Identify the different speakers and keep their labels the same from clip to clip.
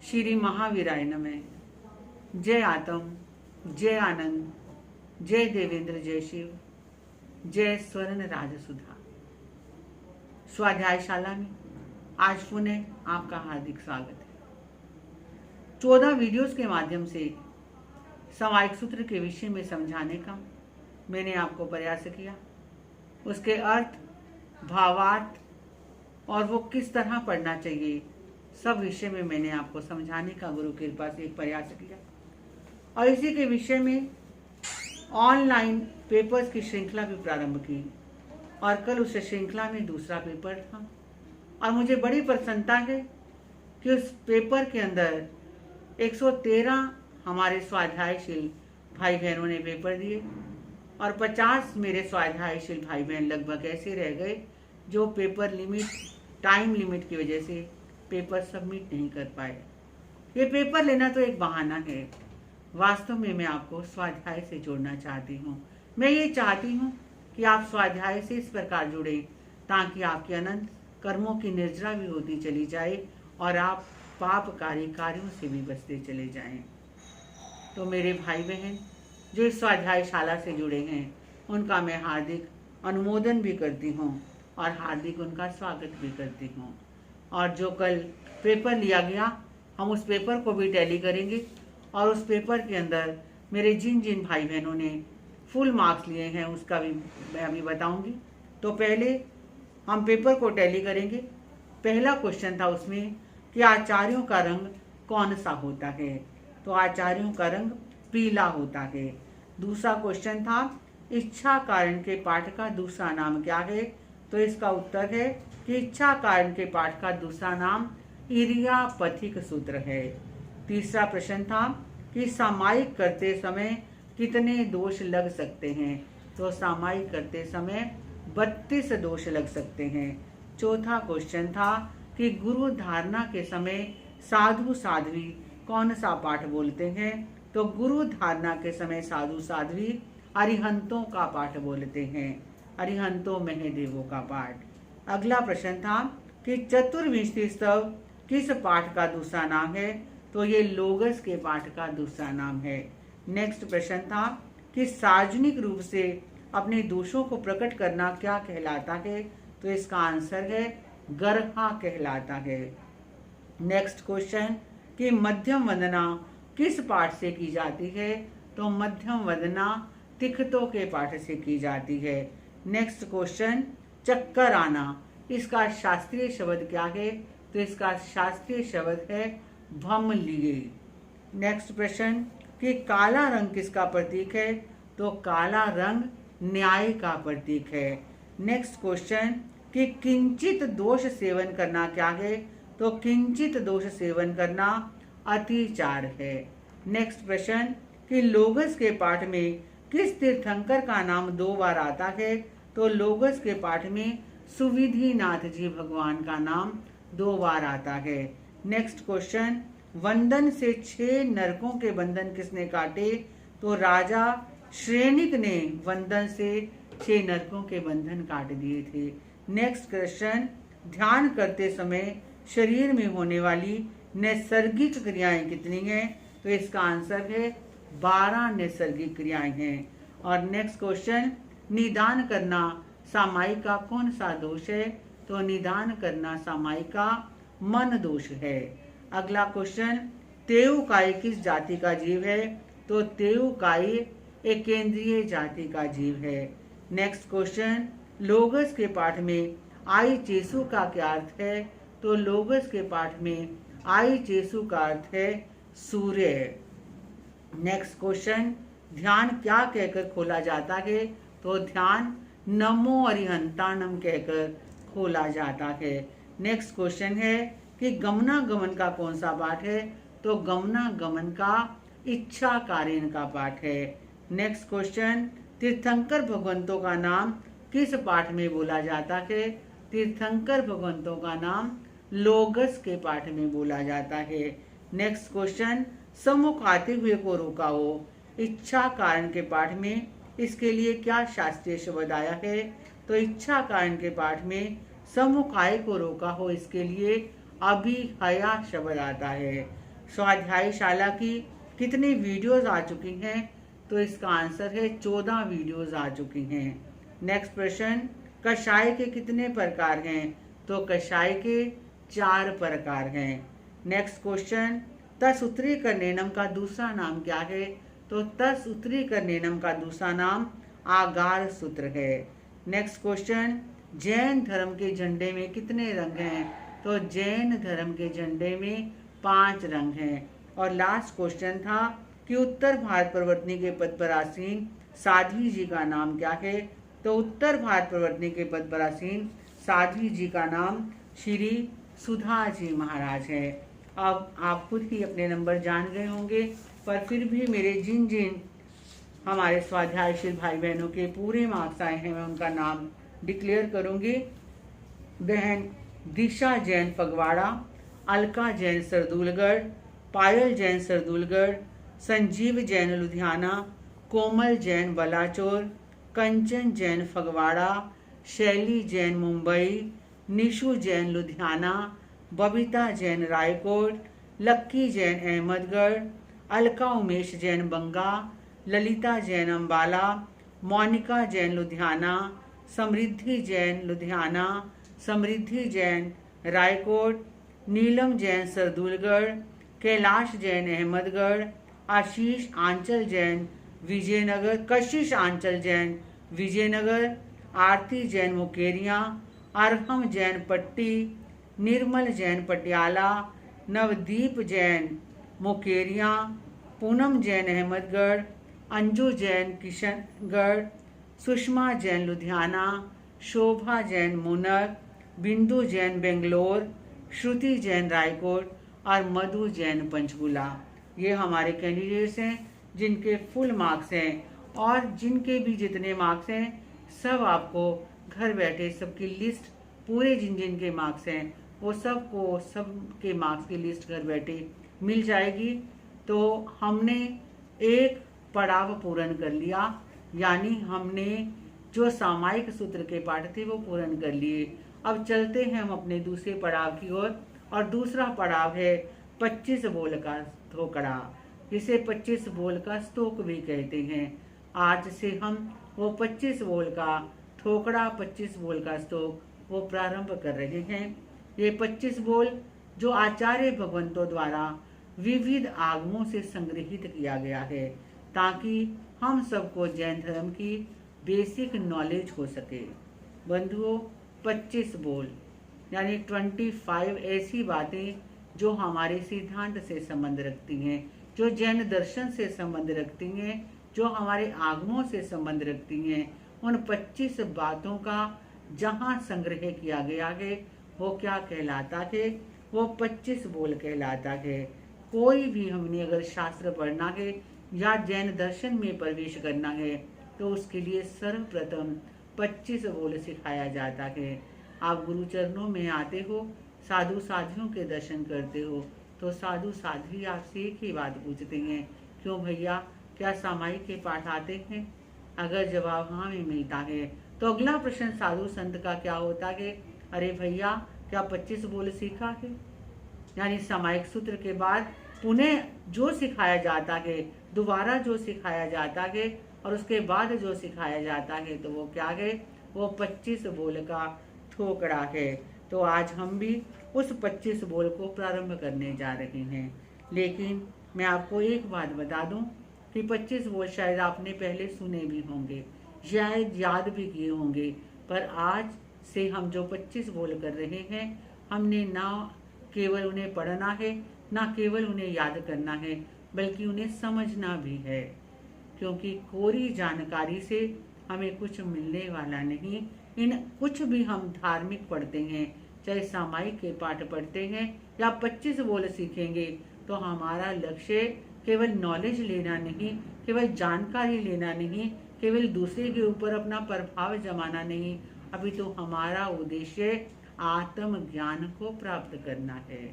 Speaker 1: श्री महावीराय नमः। जय आत्म, जय आनंद, जय देवेंद्र, जय शिव, जय स्वर्ण राजसुधा। स्वाध्यायशाला में आज पुनः आपका हार्दिक स्वागत है। 14 वीडियोस के माध्यम से सामायिक सूत्र के विषय में समझाने का मैंने आपको प्रयास किया। उसके अर्थ, भावार्थ और वो किस तरह पढ़ना चाहिए, सब विषय में मैंने आपको समझाने का गुरु की कृपा से एक प्रयास किया। और इसी के विषय में ऑनलाइन पेपर्स की श्रृंखला भी प्रारंभ की और कल उस श्रृंखला में दूसरा पेपर था। और मुझे बड़ी प्रसन्नता है कि उस पेपर के अंदर 113 हमारे स्वाध्यायशील भाई बहनों ने पेपर दिए और 50 मेरे स्वाध्यायशील भाई बहन लगभग ऐसे रह गए जो पेपर लिमिट, टाइम लिमिट की वजह से पेपर सबमिट नहीं कर पाए। ये पेपर लेना तो एक बहाना है, वास्तव में मैं आपको स्वाध्याय से जोड़ना चाहती हूँ। मैं ये चाहती हूँ कि आप स्वाध्याय से इस प्रकार जुड़े ताकि आपके अनंत कर्मों की निर्जरा भी होती चली जाए और आप पापकारी कार्यों से भी बचते चले जाएं। तो मेरे भाई बहन जो इस स्वाध्यायशाला से जुड़े हैं उनका मैं हार्दिक अनुमोदन भी करती हूँ और हार्दिक उनका स्वागत भी करती हूँ। और जो कल पेपर लिया गया हम उस पेपर को भी टैली करेंगे और उस पेपर के अंदर मेरे जिन जिन भाई बहनों ने फुल मार्क्स लिए हैं उसका भी मैं अभी बताऊंगी। तो पहले हम पेपर को टैली करेंगे। पहला क्वेश्चन था उसमें कि आचार्यों का रंग कौन सा होता है, तो आचार्यों का रंग पीला होता है। दूसरा क्वेश्चन था इच्छा कारण के पाठ का दूसरा नाम क्या है, तो इसका उत्तर है कि इच्छा कारण के पाठ का दूसरा नाम इरियापथिक सूत्र है। तीसरा प्रश्न था कि सामायिक करते समय कितने दोष लग सकते हैं, तो सामायिक करते समय 32 दोष लग सकते हैं। चौथा क्वेश्चन था कि गुरु धारणा के समय साधु साध्वी कौन सा पाठ बोलते हैं, तो गुरु धारणा के समय साधु साध्वी अरिहंतों का पाठ बोलते हैं, अरिहंतों महदेवों का पाठ। अगला प्रश्न था कि चतुर्विंशति स्तव किस पाठ का दूसरा नाम है, तो ये लोगस के पाठ का दूसरा नाम है। नेक्स्ट प्रश्न था कि सार्वजनिक रूप से अपने दोषों को प्रकट करना क्या कहलाता है, तो इसका आंसर है गर्हा कहलाता है। नेक्स्ट क्वेश्चन कि मध्यम वंदना किस पाठ से की जाती है, तो मध्यम वंदना तिखतों के पाठ से की जाती है। नेक्स्ट क्वेश्चन चक्कर आना, इसका शास्त्रीय शब्द क्या है, तो इसका शास्त्रीय शब्द है भम लिए। नेक्स्ट प्रश्न कि काला रंग किसका प्रतीक है, तो काला रंग न्याय का प्रतीक है। नेक्स्ट क्वेश्चन कि किंचित दोष सेवन करना क्या है, तो किंचित दोष सेवन करना अतिचार है। नेक्स्ट प्रश्न कि लोगस के पाठ में किस तीर्थंकर का नाम 2 बार आता है, तो लोगस के पाठ में सुविधिनाथ जी भगवान का नाम 2 बार आता है। नेक्स्ट क्वेश्चन वंदन से 6 नरकों के बंधन किसने काटे, तो राजा श्रेणिक ने वंदन से 6 नरकों के बंधन काट दिए थे। नेक्स्ट क्वेश्चन ध्यान करते समय शरीर में होने वाली नैसर्गिक क्रियाएं कितनी हैं, तो इसका आंसर है 12 नैसर्गिक क्रियाएं हैं। और नेक्स्ट क्वेश्चन निदान करना सामायिक का कौन सा दोष है, तो निदान करना सामायिक का मन दोष है। अगला क्वेश्चन तेऊकाई किस जाति का जीव है, तो तेऊकाई एक केंद्रीय जाति का जीव है। नेक्स्ट क्वेश्चन लोगस के पाठ में आई चेसु का क्या अर्थ है, तो लोगस के पाठ में आई चेसु का अर्थ है सूर्य। नेक्स्ट क्वेश्चन ध्यान क्या कहकर खोला जाता है, तो ध्यान नमो अरिहंतानम कहकर खोला जाता है। नेक्स्ट क्वेश्चन है कि गमनागमन का कौन सा पाठ है, तो गमनागमन का इच्छा कारेण का पाठ है। नेक्स्ट क्वेश्चन तीर्थंकर भगवंतों का नाम किस पाठ में बोला जाता है, तीर्थंकर भगवंतों का नाम लोगस के पाठ में बोला जाता है। नेक्स्ट क्वेश्चन सम्मुख आते हुए को रोका हो, इच्छा कारण के पाठ में इसके लिए क्या शास्त्रीय शब्द आया है, तो इच्छा कारण के पाठ में सम्मुख आय को रोका हो इसके लिए अभिहया शब्द आता है। स्वाध्याय शाला की कितनी वीडियोस आ चुकी हैं? तो इसका आंसर है 14 वीडियोस आ चुकी हैं। नेक्स्ट प्रश्न, कषाय के कितने प्रकार हैं? तो कषाय के 4 प्रकार हैं। नेक्स्ट क्वेश्चन, तसउत्तरी करनेनम का दूसरा नाम क्या है? तो तसउत्तरी करनेनम का दूसरा नाम आगार सूत्र है। नेक्स्ट क्वेश्चन, जैन धर्म के झंडे में कितने रंग हैं? तो जैन धर्म के झंडे में 5 रंग हैं। और लास्ट क्वेश्चन था कि उत्तर भारत प्रवर्तनी के पद पर आसीन साध्वी जी का नाम क्या है? तो उत्तर भारत प्रवर्तनी के पद पर आसीन साध्वी जी का नाम श्री सुधा जी महाराज है। अब आप खुद ही अपने नंबर जान गए होंगे, पर फिर भी मेरे जिन जिन हमारे स्वाध्यायशील भाई बहनों के पूरे मार्क्स आए हैं मैं उनका नाम डिक्लेयर करूंगी। बहन दिशा जैन फगवाड़ा, अलका जैन सरदूलगढ़, पायल जैन सरदूलगढ़, संजीव जैन लुधियाना, कोमल जैन बलाचौर, कंचन जैन फगवाड़ा, शैली जैन मुंबई, निशु जैन लुधियाना, बबीता जैन रायकोट, लक्की जैन अहमदगढ़, अलका उमेश जैन बंगा, ललिता जैन अम्बाला, मोनिका जैन लुधियाना, समृद्धि जैन लुधियाना, समृद्धि जैन रायकोट, नीलम जैन सरदूलगढ़, कैलाश जैन अहमदगढ़, आशीष आंचल जैन विजयनगर, कशिश आंचल जैन विजयनगर, आरती जैन मुकेरिया, अरहम जैन पट्टी, निर्मल जैन पटियाला, नवदीप जैन मुकेरिया, पूनम जैन अहमदगढ़, अंजू जैन किशनगढ़, सुषमा जैन लुधियाना, शोभा जैन मुनर, बिंदु जैन बेंगलोर, श्रुति जैन रायकोट और मधु जैन पंचकुला। ये हमारे कैंडिडेट्स हैं जिनके फुल मार्क्स हैं, और जिनके भी जितने मार्क्स हैं सब आपको घर बैठे सबकी लिस्ट, पूरे जिन जिन के मार्क्स हैं वो सबको सब के मार्क्स की लिस्ट घर बैठे मिल जाएगी। तो हमने एक पड़ाव पूर्ण कर लिया, यानी हमने जो सामायिक सूत्र के पाठ थे वो पूर्ण कर लिए। अब चलते हैं हम अपने दूसरे पड़ाव की ओर, और दूसरा पड़ाव है 25 बोल का थोकड़ा, जिसे 25 बोल का स्तोक भी कहते हैं। आज से हम वो 25 बोल का थोकड़ा, 25 बोल का स्तोक वो प्रारंभ कर रहे हैं। ये 25 बोल जो आचार्य भगवंतों द्वारा विविध आगमों से संग्रहित किया गया है, ताकि हम सबको जैन धर्म की बेसिक नॉलेज हो सके। बंधुओं, 25 बोल यानी 25 ऐसी बातें जो हमारे सिद्धांत से संबंध रखती हैं, जो जैन दर्शन से संबंध रखती हैं, जो हमारे आगमों से संबंध रखती हैं, उन 25 बातों का जहाँ संग्रह किया गया है वो क्या कहलाता है? वो 25 बोल कहलाता है। कोई भी हमने अगर शास्त्र पढ़ना है या जैन दर्शन में प्रवेश करना है तो उसके लिए सर्वप्रथम 25 बोल सिखाया जाता है। आप गुरु चरणों में आते हो, साधु साधियों के दर्शन करते हो, तो साधु साध्वी आपसे एक ही बात पूछते हैं, क्यों भैया क्या सामायिक के पाठ आते हैं? अगर जवाब हाँ में मिलता है तो अगला प्रश्न साधु संत का क्या होता है? अरे भैया क्या 25 बोल सीखा है? यानी सामायिक सूत्र के बाद पुनः जो सिखाया जाता है, दोबारा जो सिखाया जाता है और उसके बाद जो सिखाया जाता है, तो वो क्या है? वो 25 बोल का थोकड़ा है। तो आज हम भी उस 25 बोल को प्रारंभ करने जा रहे हैं। लेकिन मैं आपको एक बात बता दूं कि 25 बोल शायद आपने पहले सुने भी होंगे, शायद याद भी किए होंगे, पर आज से हम जो 25 बोल कर रहे हैं, हमने ना केवल उन्हें पढ़ना है, ना केवल उन्हें याद करना है, बल्कि उन्हें समझना भी है। क्योंकि कोरी जानकारी से हमें कुछ मिलने वाला नहीं। इन कुछ भी हम धार्मिक पढ़ते हैं, चाहे सामायिक के पाठ पढ़ते हैं या 25 बोल सीखेंगे, तो हमारा लक्ष्य केवल नॉलेज लेना नहीं, केवल जानकारी लेना नहीं, केवल दूसरे के ऊपर अपना प्रभाव जमाना नहीं, अभी तो हमारा उद्देश्य आत्मज्ञान को प्राप्त करना है।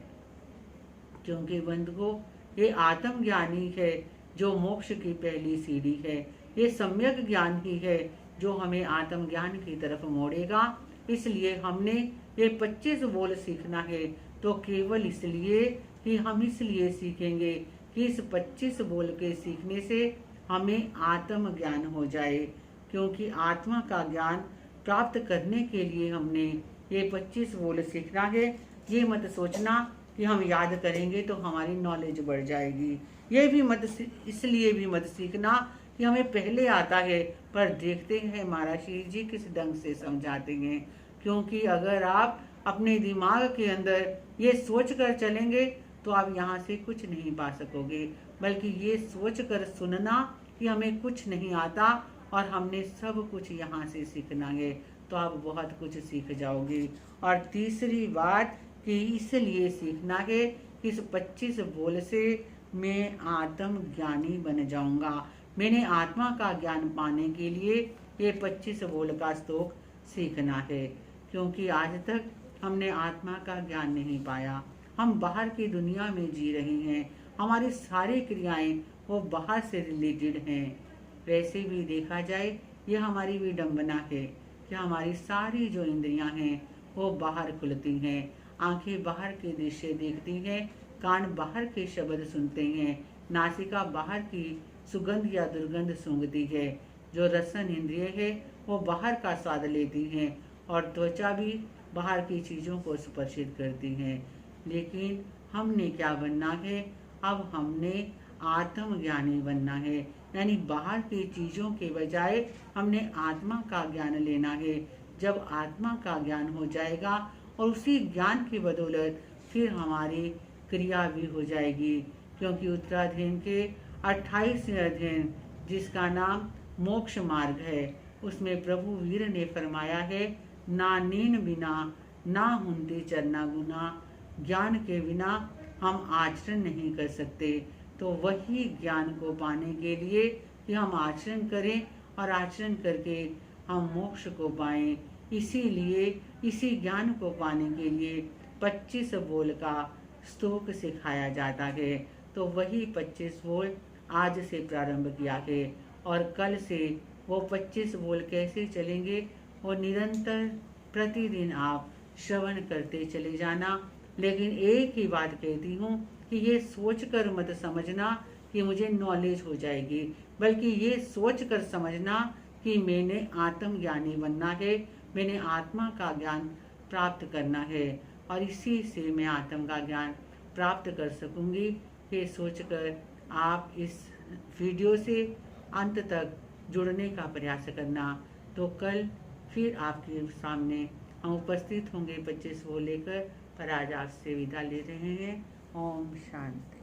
Speaker 1: क्योंकि बंधुओं, ये आत्मज्ञान ही है जो मोक्ष की पहली सीढ़ी है। ये सम्यक ज्ञान ही है जो हमें आत्मज्ञान की तरफ मोड़ेगा। इसलिए हमने ये 25 बोल सीखना है, तो केवल इसलिए कि हम इसलिए सीखेंगे कि इस 25 बोल के सीखने से हमें आत्म ज्ञान हो जाए, क्योंकि आत्मा का ज्ञान प्राप्त करने के लिए हमने ये 25 बोल सीखना है। ये मत सोचना कि हम याद करेंगे तो हमारी नॉलेज बढ़ जाएगी। ये भी मत इसलिए भी मत सीखना कि हमें पहले आता है, पर देखते हैं महाराज श्री जी किस ढंग से समझाते हैं। क्योंकि अगर आप अपने दिमाग के अंदर ये सोच कर चलेंगे तो आप यहाँ से कुछ नहीं पा सकोगे, बल्कि ये सोच कर सुनना कि हमें कुछ नहीं आता और हमने सब कुछ यहाँ से सीखना है, तो आप बहुत कुछ सीख जाओगे। और तीसरी बात कि इसलिए सीखना है कि इस 25 बोल से मैं आत्म ज्ञानी बन जाऊंगा। मैंने आत्मा का ज्ञान पाने के लिए ये 25 बोल का श्लोक सीखना है, क्योंकि आज तक हमने आत्मा का ज्ञान नहीं पाया। हम बाहर की दुनिया में जी रहे हैं, हमारी सारी क्रियाएं वो बाहर से रिलेटेड हैं। वैसे भी देखा जाए ये हमारी विडंबना है कि हमारी सारी जो इंद्रियां हैं वो बाहर खुलती हैं। आंखें बाहर के दृश्य देखती हैं, कान बाहर के शब्द सुनते हैं, नासिका बाहर की सुगंध या दुर्गंध सूंघती है, जो रसन इंद्रिय है वो बाहर का स्वाद लेती हैं, और त्वचा भी बाहर की चीज़ों को स्पर्शित करती हैं। लेकिन हमने क्या बनना है? अब हमने आत्मज्ञानी बनना है, यानी बाहर की चीज़ों के बजाय हमने आत्मा का ज्ञान लेना है। जब आत्मा का ज्ञान हो जाएगा और उसी ज्ञान की बदौलत फिर हमारी क्रिया भी हो जाएगी, क्योंकि उत्तराधीन के 28वें अध्ययन जिसका नाम मोक्ष मार्ग है, उसमें प्रभु वीर ने फरमाया है, ना नीन बिना ना हुंती चरना गुना, ज्ञान के बिना हम आचरण नहीं कर सकते। तो वही ज्ञान को पाने के लिए कि हम आचरण करें और आचरण करके हम मोक्ष को पाएं, इसीलिए इसी ज्ञान को पाने के लिए 25 बोल का स्तोक सिखाया जाता है। तो वही 25 बोल आज से प्रारंभ किया है, और कल से वो 25 बोल कैसे चलेंगे, वो निरंतर प्रतिदिन आप श्रवण करते चले जाना। लेकिन एक ही बात कहती हूँ कि ये सोच कर मत समझना कि मुझे नॉलेज हो जाएगी, बल्कि ये सोच कर समझना कि मैंने आत्मज्ञानी बनना है, मैंने आत्मा का ज्ञान प्राप्त करना है, और इसी से मैं आत्मा का ज्ञान प्राप्त कर सकूंगी। ये सोचकर आप इस वीडियो से अंत तक जुड़ने का प्रयास करना। तो कल फिर आपके सामने हम उपस्थित होंगे 25 वो लेकर, पर आज आपसे विदा ले रहे हैं। ओम शांति।